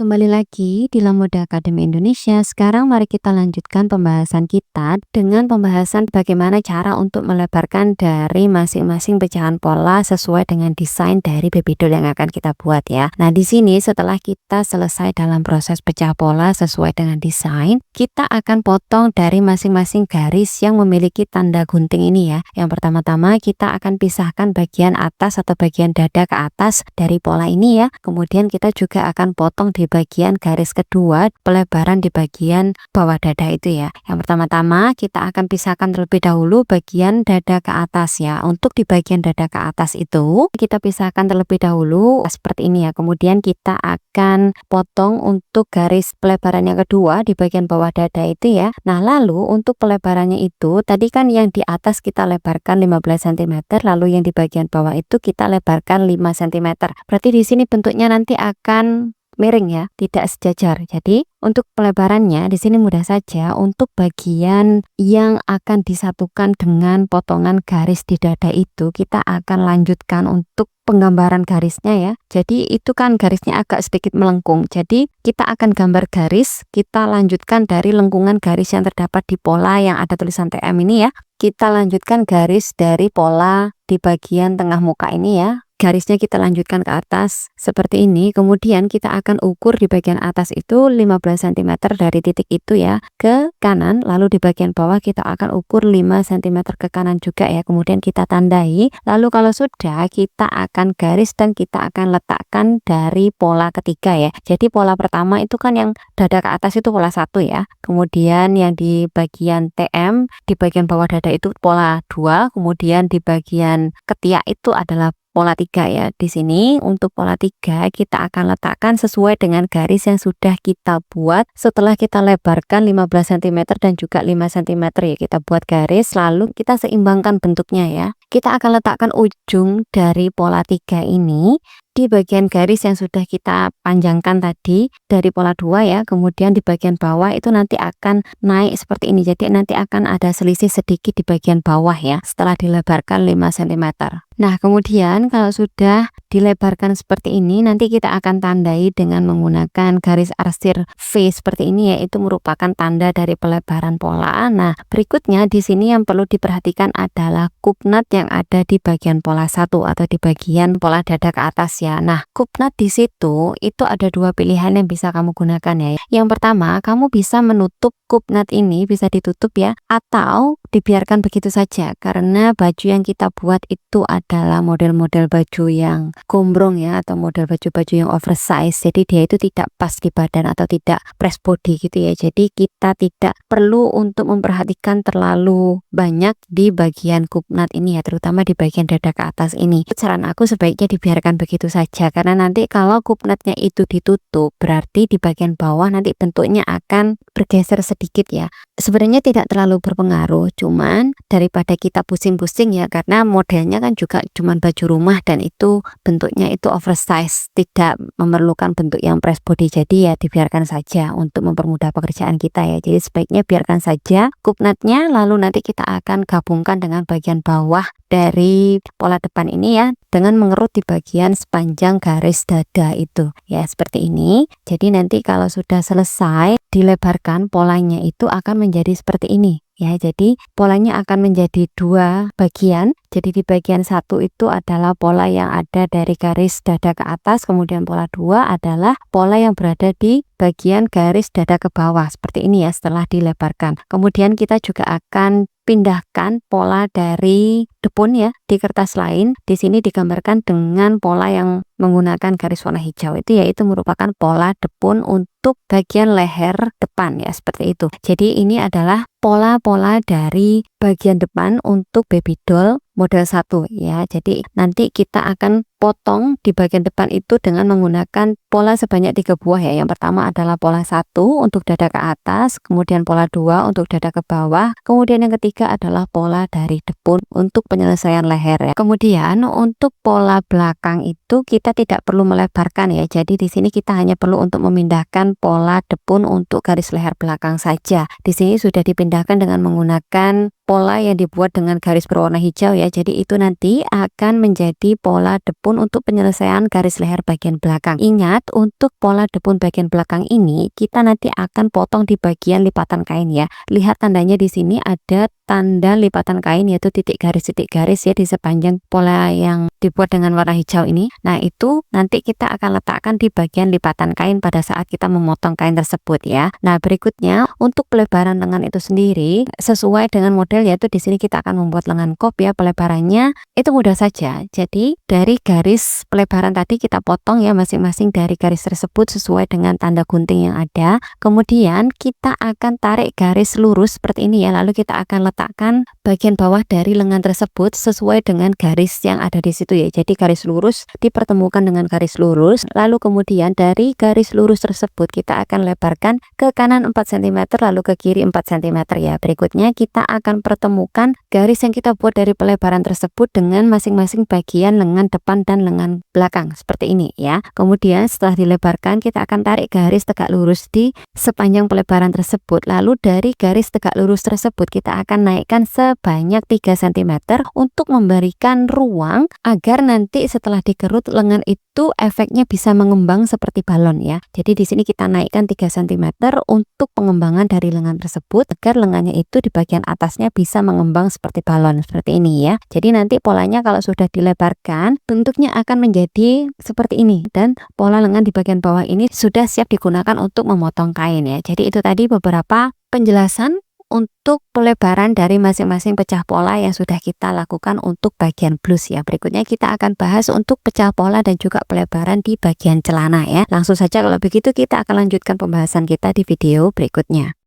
kembali lagi di Lamoda Academy Indonesia. Sekarang mari kita lanjutkan pembahasan kita dengan pembahasan bagaimana cara untuk melebarkan dari masing-masing pecahan pola sesuai dengan desain dari baby doll yang akan kita buat ya. Nah, di sini setelah kita selesai dalam proses pecah pola sesuai dengan desain, kita akan potong dari masing-masing garis yang memiliki tanda gunting ini ya. Yang pertama-tama kita akan pisahkan bagian atas atau bagian dada ke atas dari pola ini ya. Kemudian kita juga akan potong di bagian garis kedua, pelebaran di bagian bawah dada itu ya. Yang pertama-tama kita akan pisahkan terlebih dahulu bagian dada ke atas ya. Untuk di bagian dada ke atas itu kita pisahkan terlebih dahulu seperti ini ya. Kemudian kita akan potong untuk garis pelebaran yang kedua di bagian bawah dada itu ya. Nah, lalu untuk pelebarannya itu tadi kan yang di atas kita lebarkan 15 cm, lalu yang di bagian bawah itu kita lebarkan 5 cm. Berarti di sini bentuknya nanti akan miring ya, tidak sejajar. Jadi untuk pelebarannya di sini mudah saja. Untuk bagian yang akan disatukan dengan potongan garis di dada itu kita akan lanjutkan untuk penggambaran garisnya ya. Jadi itu kan garisnya agak sedikit melengkung. Jadi kita akan gambar garis, kita lanjutkan dari lengkungan garis yang terdapat di pola yang ada tulisan TM ini ya. Kita lanjutkan garis dari pola di bagian tengah muka ini ya. Garisnya kita lanjutkan ke atas seperti ini. Kemudian kita akan ukur di bagian atas itu 15 cm dari titik itu ya ke kanan. Lalu di bagian bawah kita akan ukur 5 cm ke kanan juga ya. Kemudian kita tandai. Lalu kalau sudah kita akan garis dan kita akan letakkan dari pola ketiga ya. Jadi pola pertama itu kan yang dada ke atas itu pola 1 ya. Kemudian yang di bagian TM di bagian bawah dada itu pola 2. Kemudian di bagian ketiak itu adalah pola 3 ya. Di sini untuk pola 3 kita akan letakkan sesuai dengan garis yang sudah kita buat setelah kita lebarkan 15 cm dan juga 5 cm ya. Kita buat garis lalu kita seimbangkan bentuknya ya. Kita akan letakkan ujung dari pola 3 ini di bagian garis yang sudah kita panjangkan tadi dari pola 2 ya. Kemudian di bagian bawah itu nanti akan naik seperti ini. Jadi nanti akan ada selisih sedikit di bagian bawah ya setelah dilebarkan 5 cm. Nah, kemudian kalau sudah dilebarkan seperti ini nanti kita akan tandai dengan menggunakan garis arsir V seperti ini, yaitu merupakan tanda dari pelebaran pola. Nah, berikutnya di sini yang perlu diperhatikan adalah kupnat yang ada di bagian pola 1 atau di bagian pola dada ke atas ya. Nah, kupnat di situ itu ada dua pilihan yang bisa kamu gunakan ya. Yang pertama, kamu bisa menutup kupnat ini, bisa ditutup ya, atau dibiarkan begitu saja karena baju yang kita buat itu adalah model-model baju yang gombrong ya, atau model baju-baju yang oversize. Jadi dia itu tidak pas di badan atau tidak press body gitu ya. Jadi kita tidak perlu untuk memperhatikan terlalu banyak di bagian kupnat ini ya, terutama di bagian dada ke atas ini. Saran aku sebaiknya dibiarkan begitu saja karena nanti kalau kupnatnya itu ditutup berarti di bagian bawah nanti bentuknya akan bergeser sedikit ya. Sebenarnya tidak terlalu berpengaruh, cuman daripada kita pusing-pusing ya, karena modelnya kan juga cuman baju rumah dan itu bentuknya itu oversize, tidak memerlukan bentuk yang press body. Jadi ya dibiarkan saja untuk mempermudah pekerjaan kita ya. Jadi sebaiknya biarkan saja kupnatnya, lalu nanti kita akan gabungkan dengan bagian bawah dari pola depan ini ya dengan mengerut di bagian sepanjang garis dada itu ya, seperti ini. Jadi nanti kalau sudah selesai dilebarkan polanya itu akan menjadi seperti ini ya. Jadi polanya akan menjadi dua bagian. Jadi di bagian 1 itu adalah pola yang ada dari garis dada ke atas, kemudian pola 2 adalah pola yang berada di bagian garis dada ke bawah seperti ini ya setelah dilebarkan. Kemudian kita juga akan pindahkan pola dari depun ya di kertas lain. Di sini digambarkan dengan pola yang menggunakan garis warna hijau itu, yaitu merupakan pola depun untuk bagian leher depan ya, seperti itu. Jadi ini adalah pola-pola dari bagian depan untuk baby doll model 1 ya. Jadi nanti kita akan potong di bagian depan itu dengan menggunakan pola sebanyak 3 buah ya. Yang pertama adalah pola 1 untuk dada ke atas, kemudian pola 2 untuk dada ke bawah, kemudian yang ketiga adalah pola dari depun untuk penyelesaian leher ya. Kemudian untuk pola belakang itu kita tidak perlu melebarkan ya. Jadi di sini kita hanya perlu untuk memindahkan pola depun untuk garis leher belakang saja. Di sini sudah dipindahkan dengan menggunakan pola yang dibuat dengan garis berwarna hijau ya. Jadi itu nanti akan menjadi pola depun untuk penyelesaian garis leher bagian belakang. Ingat, untuk pola depun bagian belakang ini kita nanti akan potong di bagian lipatan kain ya. Lihat tandanya di sini ada tanda lipatan kain, yaitu titik garis ya di sepanjang pola yang dibuat dengan warna hijau ini. Nah, itu nanti kita akan letakkan di bagian lipatan kain pada saat kita memotong kain tersebut ya. Nah, berikutnya untuk pelebaran lengan itu sendiri sesuai dengan model, yaitu di sini kita akan membuat lengan kop ya. Pelebarannya itu mudah saja. Jadi dari garis pelebaran tadi kita potong ya masing-masing dari garis tersebut sesuai dengan tanda gunting yang ada. Kemudian kita akan tarik garis lurus seperti ini ya. Lalu kita akan letakkan bagian bawah dari lengan tersebut sesuai dengan garis yang ada di situ ya. Jadi garis lurus dipertemukan dengan garis lurus, lalu kemudian dari garis lurus tersebut kita akan lebarkan ke kanan 4 cm lalu ke kiri 4 cm ya. Berikutnya kita akan pertemukan garis yang kita buat dari pelebaran tersebut dengan masing-masing bagian lengan depan dan lengan belakang seperti ini ya. Kemudian setelah dilebarkan kita akan tarik garis tegak lurus di sepanjang pelebaran tersebut. Lalu dari garis tegak lurus tersebut kita akan naikkan sebanyak 3 cm untuk memberikan ruang agar nanti setelah dikerut lengan itu efeknya bisa mengembang seperti balon ya. Jadi di sini kita naikkan 3 cm untuk pengembangan dari lengan tersebut agar lengannya itu di bagian atasnya bisa mengembang seperti balon seperti ini ya. Jadi nanti polanya kalau sudah dilebarkan bentuknya akan menjadi seperti ini, dan pola lengan di bagian bawah ini sudah siap digunakan untuk memotong kain ya. Jadi itu tadi beberapa penjelasan untuk pelebaran dari masing-masing pecah pola yang sudah kita lakukan untuk bagian blus ya. Berikutnya kita akan bahas untuk pecah pola dan juga pelebaran di bagian celana ya. Langsung saja kalau begitu kita akan lanjutkan pembahasan kita di video berikutnya.